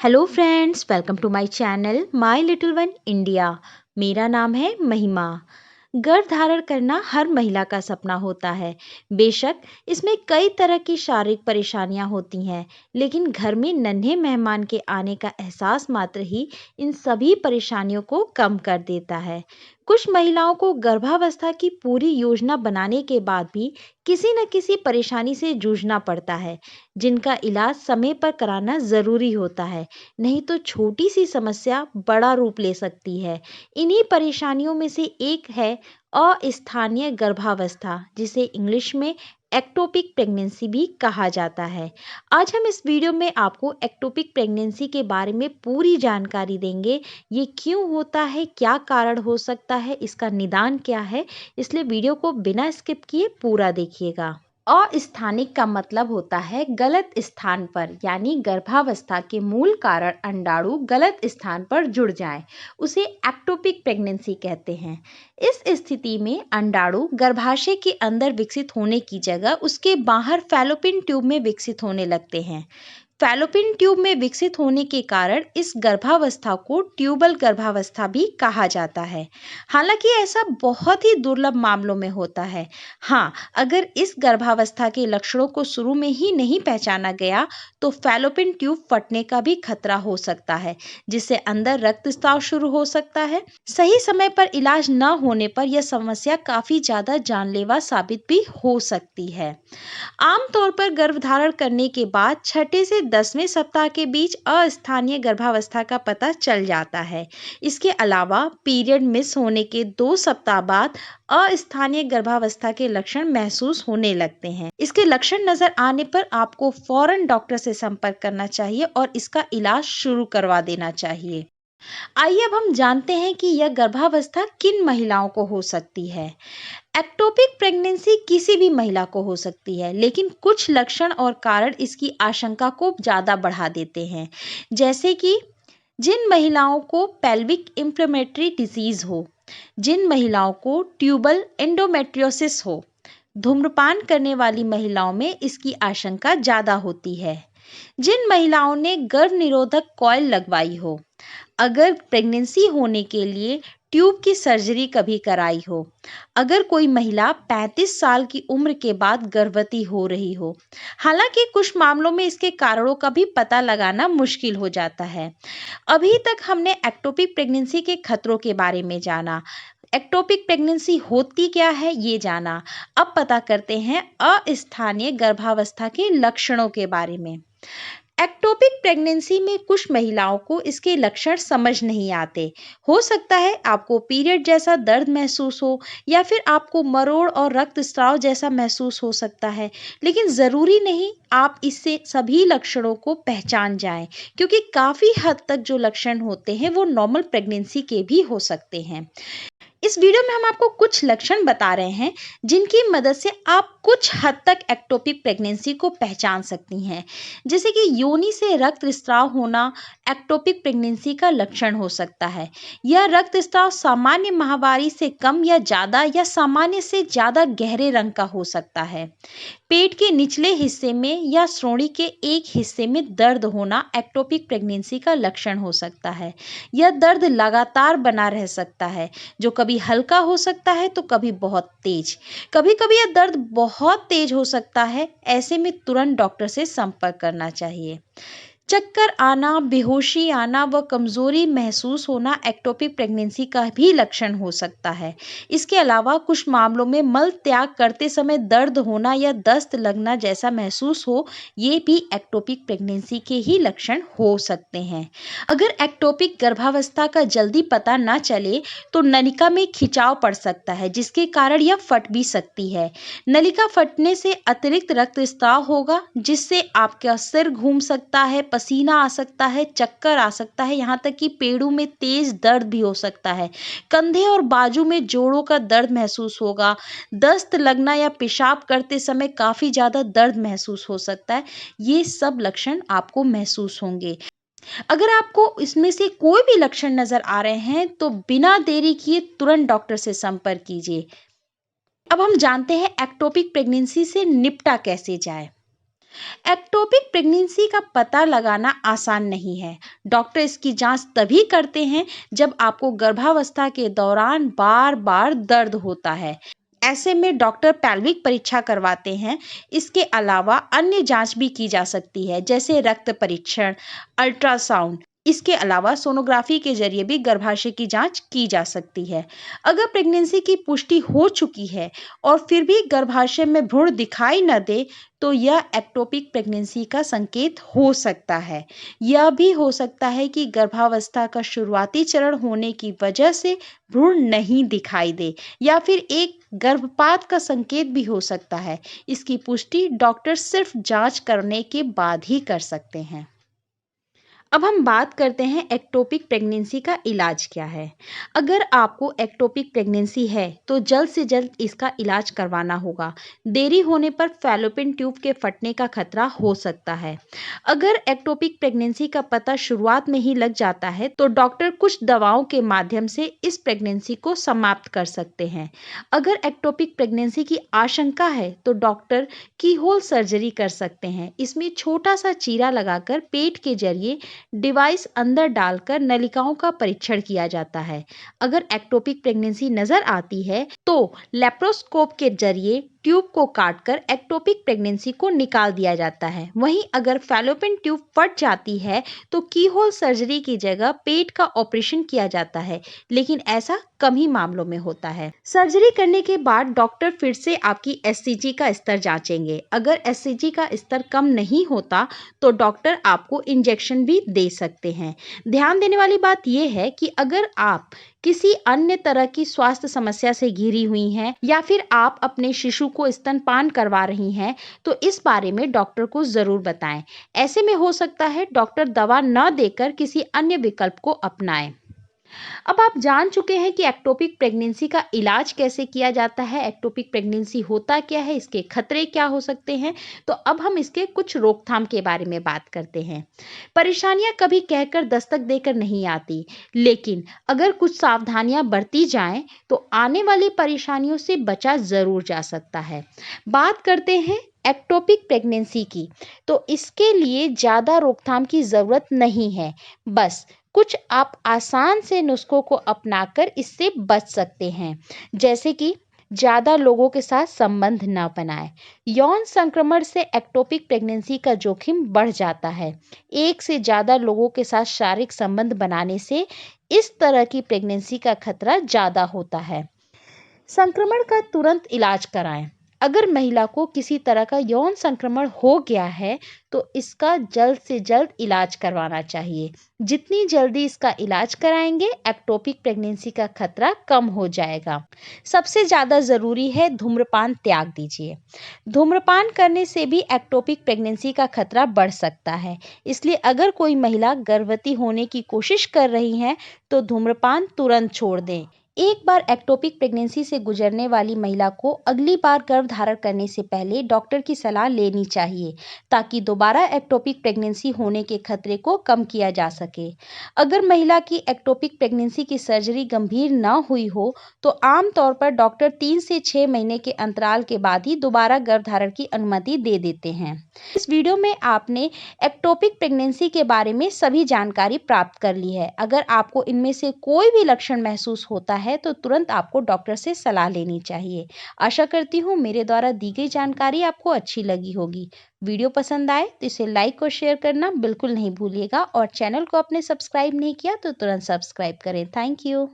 Hello friends, welcome to my channel my little one India. मेरा नाम है महिमा। गर्भ धारण करना हर महिला का सपना होता है। बेशक इसमें कई तरह की शारीरिक परेशानियां होती हैं, लेकिन घर में नन्हे मेहमान के आने का एहसास मात्र ही इन सभी परेशानियों को कम कर देता है। कुछ महिलाओं को गर्भावस्था की पूरी योजना बनाने के बाद भी किसी न किसी परेशानी से जूझना पड़ता है, जिनका इलाज समय पर कराना जरूरी होता है, नहीं तो छोटी सी समस्या बड़ा रूप ले सकती है। इन्हीं परेशानियों में से एक है अस्थानीय गर्भावस्था, जिसे इंग्लिश में एक्टोपिक प्रेगनेंसी भी कहा जाता है। आज हम इस वीडियो में आपको एक्टोपिक प्रेगनेंसी के बारे में पूरी जानकारी देंगे। ये क्यों होता है, क्या कारण हो सकता है, इसका निदान क्या है, इसलिए वीडियो को बिना स्किप किए पूरा देखिएगा। अस्थानिक का मतलब होता है गलत स्थान पर, यानी गर्भावस्था के मूल कारण अंडाणु गलत स्थान पर जुड़ जाए, उसे एक्टोपिक प्रेगनेंसी कहते हैं। इस स्थिति में अंडाणु गर्भाशय के अंदर विकसित होने की जगह उसके बाहर फैलोपियन ट्यूब में विकसित होने लगते हैं। फैलोपियन ट्यूब में विकसित होने के कारण इस गर्भावस्था को ट्यूबल गर्भावस्था भी कहा जाता है। हालांकि ऐसा बहुत ही दुर्लभ मामलों में होता है। हाँ, अगर इस गर्भावस्था के लक्षणों को शुरू में ही नहीं पहचाना गया तो फैलोपियन ट्यूब फटने का भी खतरा हो सकता है, जिससे अंदर रक्तस्राव शुरू हो सकता है। सही समय पर इलाज न होने पर यह समस्या काफी ज्यादा जानलेवा साबित भी हो सकती है। आमतौर पर गर्भधारण करने के बाद छठे से 10वें सप्ताह के बीच अस्थानीय गर्भावस्था का पता चल जाता है। इसके अलावा पीरियड मिस होने के 2 सप्ताह बाद अस्थानीय गर्भावस्था के लक्षण महसूस होने लगते हैं। इसके लक्षण नजर आने पर आपको फौरन डॉक्टर से संपर्क करना चाहिए और इसका इलाज शुरू करवा देना चाहिए। आइए अब हम जानते हैं कि यह गर्भावस्था किन महिलाओं को हो सकती है। एक्टोपिक प्रेगनेंसी किसी भी महिला को हो सकती है, लेकिन कुछ लक्षण और कारण इसकी आशंका को ज्यादा बढ़ा देते हैं। जैसे कि जिन महिलाओं को पेल्विक इंफ्लेमेटरी डिजीज हो, जिन महिलाओं को ट्यूबल एंडोमेट्रियोसिस हो, धूम्रपान करने वाली महिलाओं में इसकी आशंका ज्यादा होती है। जिन महिलाओं ने गर्भ निरोधक कॉइल लगवाई हो, अगर प्रेगनेंसी होने के लिए ट्यूब की सर्जरी कभी कराई हो, अगर कोई महिला 35 साल की उम्र के बाद गर्भवती हो रही हो। हालांकि कुछ मामलों में इसके कारणों का भी पता लगाना मुश्किल हो जाता है। अभी तक हमने एक्टोपिक प्रेगनेंसी के खतरों के बारे में जाना, एक्टोपिक प्रेगनेंसी होती क्या है ये जाना। अब पता करते हैं अस्थानीय गर्भावस्था के लक्षणों के बारे में। एक्टोपिक प्रेगनेंसी में कुछ महिलाओं को इसके लक्षण समझ नहीं आते। हो सकता है आपको पीरियड जैसा दर्द महसूस हो, या फिर आपको मरोड़ और रक्तस्राव जैसा महसूस हो सकता है, लेकिन जरूरी नहीं आप इससे सभी लक्षणों को पहचान जाएं, क्योंकि काफी हद तक जो लक्षण होते हैं वो नॉर्मल प्रेगनेंसी के भी हो सकते हैं। इस वीडियो में हम आपको कुछ लक्षण बता रहे हैं जिनकी मदद से आप कुछ हद तक एक्टोपिक प्रेगनेंसी को पहचान सकती हैं। जैसे कि योनि से रक्तस्राव होना एक्टोपिक प्रेगनेंसी का लक्षण हो सकता है। यह रक्तस्राव सामान्य माहवारी से कम या ज्यादा या सामान्य से ज्यादा गहरे रंग का हो सकता है। पेट के निचले हिस्से में या श्रोणि के एक हिस्से में दर्द होना एक्टोपिक प्रेगनेंसी का लक्षण हो सकता है। यह दर्द लगातार बना रह सकता है, जो कभी हल्का हो सकता है तो कभी बहुत तेज। कभी कभी यह दर्द बहुत तेज हो सकता है। ऐसे में तुरंत डॉक्टर से संपर्क करना चाहिए। चक्कर आना, बेहोशी आना व कमजोरी महसूस होना एक्टोपिक प्रेगनेंसी का भी लक्षण हो सकता है। इसके अलावा कुछ मामलों में मल त्याग करते समय दर्द होना या दस्त लगना जैसा महसूस हो, ये भी एक्टोपिक प्रेगनेंसी के ही लक्षण हो सकते हैं। अगर एक्टोपिक गर्भावस्था का जल्दी पता न चले तो नलिका में खिंचाव पड़ सकता है, जिसके कारण यह फट भी सकती है। नलिका फटने से अतिरिक्त रक्तस्राव होगा, जिससे आपका सिर घूम सकता है, पसीना आ सकता है, चक्कर आ सकता है, यहाँ तक कि पेड़ों में तेज दर्द भी हो सकता है। कंधे और बाजू में जोड़ों का दर्द महसूस होगा। दस्त लगना या पेशाब करते समय काफी ज्यादा दर्द महसूस हो सकता है। ये सब लक्षण आपको महसूस होंगे। अगर आपको इसमें से कोई भी लक्षण नजर आ रहे हैं तो बिना देरी किए तुरंत डॉक्टर से संपर्क कीजिए। अब हम जानते हैं एक्टोपिक प्रेगनेंसी से निपटा कैसे जाए। एक्टोपिक प्रेगनेंसी का पता लगाना आसान नहीं है। डॉक्टर इसकी जांच तभी करते हैं जब आपको गर्भावस्था के दौरान बार-बार दर्द होता है। ऐसे में डॉक्टर पैल्विक परीक्षा करवाते हैं। इसके अलावा अन्य जांच भी की जा सकती है, जैसे रक्त परीक्षण, अल्ट्रासाउंड। इसके अलावा सोनोग्राफी के जरिए भी गर्भाशय की जांच की जा सकती है। अगर प्रेगनेंसी की पुष्टि हो चुकी है और फिर भी गर्भाशय में भ्रूण दिखाई न दे, तो यह एक्टोपिक प्रेगनेंसी का संकेत हो सकता है। यह भी हो सकता है कि गर्भावस्था का शुरुआती चरण होने की वजह से भ्रूण नहीं दिखाई दे, या फिर एक गर्भपात का संकेत भी हो सकता है। इसकी पुष्टि डॉक्टर सिर्फ जांच करने के बाद ही कर सकते हैं। अब हम बात करते हैं एक्टोपिक प्रेगनेंसी का इलाज क्या है। अगर आपको एक्टोपिक प्रेगनेंसी है तो जल्द से जल्द इसका इलाज करवाना होगा। देरी होने पर फैलोपियन ट्यूब के फटने का खतरा हो सकता है। अगर एक्टोपिक प्रेगनेंसी का पता शुरुआत में ही लग जाता है तो डॉक्टर कुछ दवाओं के माध्यम से इस प्रेगनेंसी को समाप्त कर सकते हैं। अगर एक्टोपिक प्रेगनेंसी की आशंका है तो डॉक्टर कीहोल सर्जरी कर सकते हैं। इसमें छोटा सा चीरा लगाकर पेट के जरिए डिवाइस अंदर डालकर नलिकाओं का परीक्षण किया जाता है। अगर एक्टोपिक प्रेगनेंसी नजर आती है तो लेप्रोस्कोप के जरिए ट्यूब को काटकर एक्टोपिक प्रेगनेंसी को निकाल दिया जाता है। वहीं अगर फैलोपियन ट्यूब फट जाती है तो कीहोल सर्जरी की जगह पेट का ऑपरेशन किया जाता है, लेकिन ऐसा कम ही मामलों में होता है। सर्जरी करने के बाद डॉक्टर फिर से आपकी एससीजी का स्तर जांचेंगे। अगर एससीजी का स्तर कम नहीं होता तो डॉक्टर आपको इंजेक्शन भी दे सकते हैं। ध्यान देने वाली बात यह है कि अगर आप किसी अन्य तरह की स्वास्थ्य समस्या से घिरी हुई हैं या फिर आप अपने शिशु को स्तनपान करवा रही हैं तो इस बारे में डॉक्टर को जरूर बताएं। ऐसे में हो सकता है डॉक्टर दवा न देकर किसी अन्य विकल्प को अपनाएं। अब आप जान चुके हैं कि एक्टोपिक प्रेगनेंसी का इलाज कैसे किया जाता है, एक्टोपिक प्रेगनेंसी होता क्या है, इसके खतरे क्या हो सकते हैं। तो अब हम इसके कुछ रोकथाम के बारे में बात करते हैं। परेशानियां कभी कहकर दस्तक देकर नहीं आती, लेकिन अगर कुछ सावधानियां बरती जाएं तो आने वाली परेशानियों से बचा जरूर जा सकता है। बात करते हैं एक्टोपिक प्रेगनेंसी की, तो इसके लिए ज़्यादा रोकथाम की ज़रूरत नहीं है। बस कुछ आप आसान से नुस्खों को अपनाकर इससे बच सकते हैं, जैसे कि ज़्यादा लोगों के साथ संबंध न बनाएं। यौन संक्रमण से एक्टोपिक प्रेगनेंसी का जोखिम बढ़ जाता है। एक से ज़्यादा लोगों के साथ शारीरिक संबंध बनाने से इस तरह की प्रेगनेंसी का खतरा ज़्यादा होता है। संक्रमण का तुरंत इलाज कराएं। अगर महिला को किसी तरह का यौन संक्रमण हो गया है तो इसका जल्द से जल्द इलाज करवाना चाहिए। जितनी जल्दी इसका इलाज कराएंगे एक्टोपिक प्रेगनेंसी का खतरा कम हो जाएगा। सबसे ज़्यादा ज़रूरी है धूम्रपान त्याग दीजिए। धूम्रपान करने से भी एक्टोपिक प्रेगनेंसी का खतरा बढ़ सकता है, इसलिए अगर कोई महिला गर्भवती होने की कोशिश कर रही है तो धूम्रपान तुरंत छोड़ दें। एक बार एक्टोपिक प्रेगनेंसी से गुजरने वाली महिला को अगली बार गर्भ धारण करने से पहले डॉक्टर की सलाह लेनी चाहिए, ताकि दोबारा एक्टोपिक प्रेगनेंसी होने के खतरे को कम किया जा सके। अगर महिला की एक्टोपिक प्रेगनेंसी की सर्जरी गंभीर न हुई हो तो आमतौर पर डॉक्टर 3 से 6 महीने के अंतराल के बाद ही दोबारा गर्भ धारण की अनुमति दे देते हैं। इस वीडियो में आपने एक्टोपिक प्रेगनेंसी के बारे में सभी जानकारी प्राप्त कर ली है। अगर आपको इनमें से कोई भी लक्षण महसूस होता है तो तुरंत आपको डॉक्टर से सलाह लेनी चाहिए। आशा करती हूँ मेरे द्वारा दी गई जानकारी आपको अच्छी लगी होगी। वीडियो पसंद आए तो इसे लाइक और शेयर करना बिल्कुल नहीं भूलिएगा, और चैनल को आपने सब्सक्राइब नहीं किया तो तुरंत सब्सक्राइब करें। Thank you.